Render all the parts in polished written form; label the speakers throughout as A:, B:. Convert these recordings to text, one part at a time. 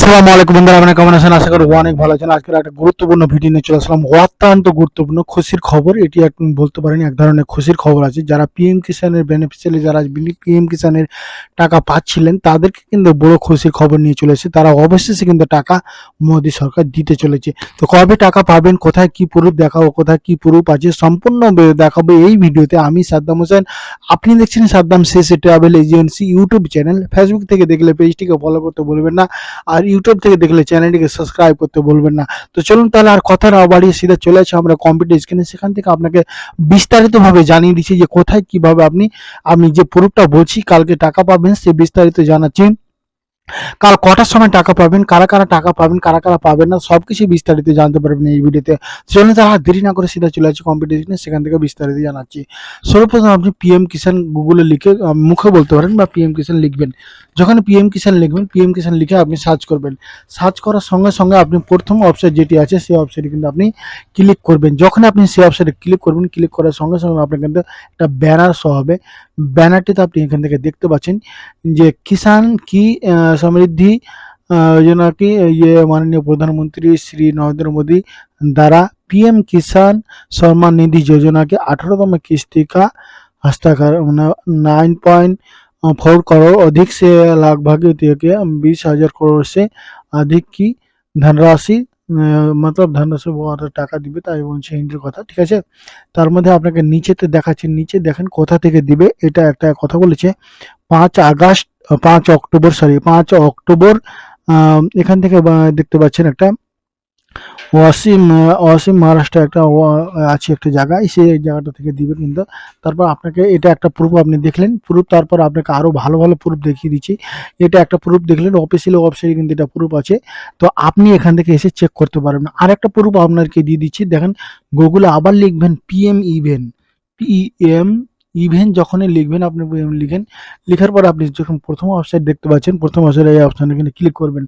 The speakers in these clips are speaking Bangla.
A: আসসালামু আলাইকুম বন্ধুরা, আপনারা কেমন আছেন? আশা করি অনেক ভালো আছেন। আজকের একটা গুরুত্বপূর্ণ ভিডিও নিয়ে চলে আসলাম। অত্যন্ত গুরুত্বপূর্ণ খুশির খবর। এটি আপনি বলতে পারেন এক ধরনের খুশির খবর আছে। যারা পিএম কিষানের বেনিফিশিয়ারি, যারা পিএম কিষানের টাকা পাচ্ছিলেন, তাদেরকে কিন্তু বড় খুশির খবর নিয়ে চলেছে। তারা অবশেষে কিন্তু টাকা মোদী সরকার দিতে চলেছে। তো কবে টাকা পাবেন, কোথায় কি প্রুফ দেখাবো, কোথায় কি প্রুফ আছে, সম্পূর্ণ দেখাবো এই ভিডিওতে। আমি সাদ্দাম হোসেন, আপনি দেখছেন সাদ্দাম শেষে travel agency YouTube channel. Facebook থেকে দেখলে পেজটিকে ফলো করতে বলবেন না, আর ইউটিউব থেকে দেখলে চ্যানেলটিকে সাবস্ক্রাইব করতে বলবেন না। তো চলুন তাহলে আর কথা না বাড়িয়ে সিধা চলে আসে আমরা কম্পিউটার স্ক্রিনে। সেখান থেকে আপনাকে বিস্তারিতভাবে জানিয়ে দিচ্ছি যে কোথায় কিভাবে আমি যে প্রুফটা বলছি কালকে টাকা পাবেন সে বিস্তারিত জানাচ্ছি। কাল কটার সময় টাকা পাবেন, কারা কারা টাকা পাবেন, কারা কারা পাবেন না, সবকিছু বিস্তারিত জানতে পারবেন এই ভিডিওতে। চলুন তাহলে দেরি না করে সিধা চলে আসছি কম্পিউটার স্ক্রিনে, সেখান থেকে বিস্তারিত জানাচ্ছি। সর্বপ্রথম আপনি পিএম কিষান গুগলে লিখে মুখে বলতে পারেন বা পিএম কিষান লিখবেন। যখন পিএম কিষান লিখবেন, পিএম কিষান লিখে আপনি সার্চ করবেন। সার্চ করার সঙ্গে সঙ্গে আপনি প্রথম অপশন যেটি আছে সেই অপশনে কিন্তু আপনি ক্লিক করবেন। যখন আপনি সেই অপশনে ক্লিক করবেন, ক্লিক করার সঙ্গে সঙ্গে আপনার কিন্তু একটা ব্যানার শো হবে। ব্যানারটিতে আপনি এখান থেকে দেখতে পাচ্ছেন যে কিষান কি সমৃদ্ধি योजना की ये माननीय प्रधानमंत्री श्री नरेंद्र मोदी द्वारा पीएम किसान सम्मान निधि योजना के 18तम किस्ती का हस्ताक्षर 9.4 करोड़ अधिक से लगभग 20,000 करोड़ से अधिक की धनराशि मतलब धनराशि बहुत টাকা দিবে তাই বলছে হিন্দির কথা, ঠিক আছে। তার মধ্যে আপনাকে নিচেতে দেখাচ্ছি, নিচে দেখেন কোথা থেকে দিবে। এটা একটা কথা বলেছে 5 অক্টোবর, সরি 5 অক্টোবর। এখান থেকে দেখতে পাচ্ছেন একটা ওয়াসিম মহারাষ্ট্র একটা আছে একটা জায়গায়, সেই জায়গাটা থেকে দিবে কিন্তু। তারপর আপনাকে এটা একটা প্রুফ আপনি দেখলেন, প্রুফ তারপর আপনাকে আরও ভালো ভালো প্রুফ দেখিয়ে দিচ্ছি। এটা একটা প্রুফ দেখলেন, অফিসিয়াল ওয়েবসাইটে কিন্তু এটা প্রুফ আছে। তো আপনি এখান থেকে এসে চেক করতে পারবেন। আর একটা প্রুফ আপনাকে দিয়ে দিচ্ছি, দেখেন গুগলে আবার লিখবেন পিএম ইভেন যখনই লিখবেন আপনি লিখেন, লেখার পর আপনি যখন প্রথম ওয়েবসাইট দেখতে পাচ্ছেন, প্রথম ওয়েবসাইটে এই অপশানে কিন্তু ক্লিক করবেন।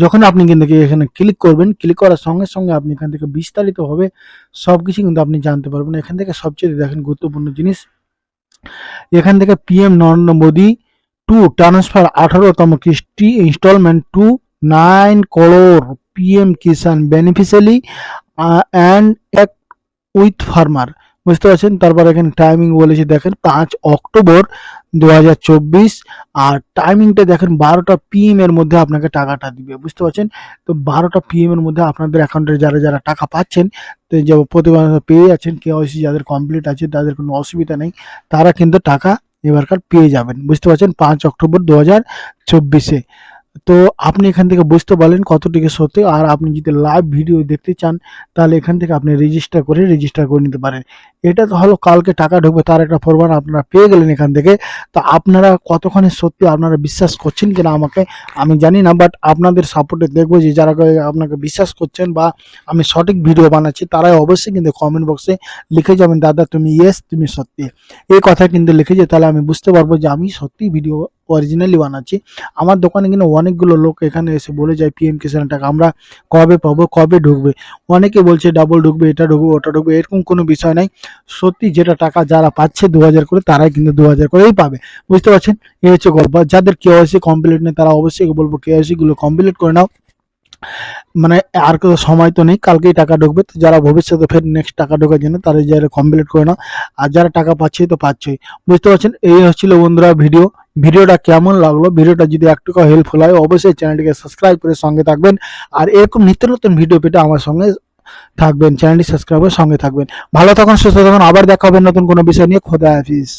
A: যখন আপনি কিন্তু এখানে ক্লিক করবেন, ক্লিক করার সঙ্গে সঙ্গে আপনি এখান থেকে বিস্তারিতভাবে সব কিছু কিন্তু আপনি জানতে পারবেন। এখান থেকে সবচেয়ে দেখেন গুরুত্বপূর্ণ জিনিস, এখান থেকে PM Narendra Modi to transfer 18তম কিস্তি instalment to 9 crore PM Kisan beneficiary and এক উইথ ফার্মার, বুঝতে পারছেন। তারপর এখানে টাইমিং বলেছে দেখেন 5 অক্টোবর 2024, আর টাইমিংটা দেখেন 12টা PM এর মধ্যে আপনাকে টাকাটা দিবে, বুঝতে পারছেন। তো 12টা PM এর মধ্যে আপনাদের অ্যাকাউন্টে যারা যারা টাকা পাচ্ছেন, তো যে প্রতিবার পেয়ে যাচ্ছেন, কেওয়াইসি যাদের কমপ্লিট আছে তাদের কোনো অসুবিধা নেই, তারা কিন্তু টাকা এবারকার পেয়ে যাবেন, বুঝতে পারছেন, 5 অক্টোবর 2024-এ। তো আপনি এখান থেকে বুঝতে পারলেন কতটুকু সত্যি। আর আপনি যদি লাইভ ভিডিও দেখতে চান তাহলে এখান থেকে আপনি রেজিস্টার করে নিতে পারেন। এটা তো হলো কালকে টাকা ঢুকবে তার একটা প্রমাণ আপনারা পেয়ে গেলেন এখান থেকে। তো আপনারা কতখানি সত্যি আপনারা বিশ্বাস করছেন কিনা আমাকে আমি জানি না, বাট আপনাদের সাপোর্টে দেখবো যে যারা আপনাকে বিশ্বাস করছেন বা আমি সঠিক ভিডিও বানাচ্ছি তারাই অবশ্যই কিন্তু কমেন্ট বক্সে লিখে যাবেন, দাদা তুমি ইয়েস তুমি সত্যি, এই কথা কিন্তু লিখে যে, তাহলে আমি বুঝতে পারবো যে আমি সত্যি ভিডিও অরিজিনালি বানাচ্ছি। আমার দোকানে কিন্তু অনেকগুলো লোক এখানে এসে বলে যায় পিএম কিষাণ টাকা আমরা কবে পাবো, কবে ঢুকবে। অনেকে বলছে ডাবল ঢুকবে, এটা ঢুকবে, ওটা ঢুকবে, এরকম কোনো বিষয় নাই। সত্যি যেটা টাকা যারা পাচ্ছে 2000 করে, তারাই কিন্তু 2000 করেই পাবে, বুঝতে পারছেন। এই হচ্ছে গল্প। যাদের কেওয়াইসি কমপ্লিট নেই তারা অবশ্যই বলবো কেওয়াইসি গুলো কমপ্লিট করে নাও, মানে আর কোনো সময় তো নেই, কালকেই টাকা ঢুকবে। তো যারা ভবিষ্যতে ফের নেক্সট টাকা ঢোকার জন্য তারা যারা কমপ্লিট করে নাও, আর যারা টাকা পাচ্ছে তো পাচ্ছেই, বুঝতে পারছেন। এই হচ্ছিল বন্ধুরা ভিডিওটা কেমন লাগলো, ভিডিওটা যদি একটু হেল্পফুল হয় অবশ্যই চ্যানেলটিকে সাবস্ক্রাইব করে সঙ্গে থাকবেন। আর এরকম নিত্য নতুন ভিডিও পেতে আমার সঙ্গে থাকবেন, চ্যানেলটি সাবস্ক্রাইব করে সঙ্গে থাকবেন। ভালো থাকুন, সুস্থ থাকুন, আবার দেখা হবে নতুন কোনো বিষয় নিয়ে। খোদা হাফিজ।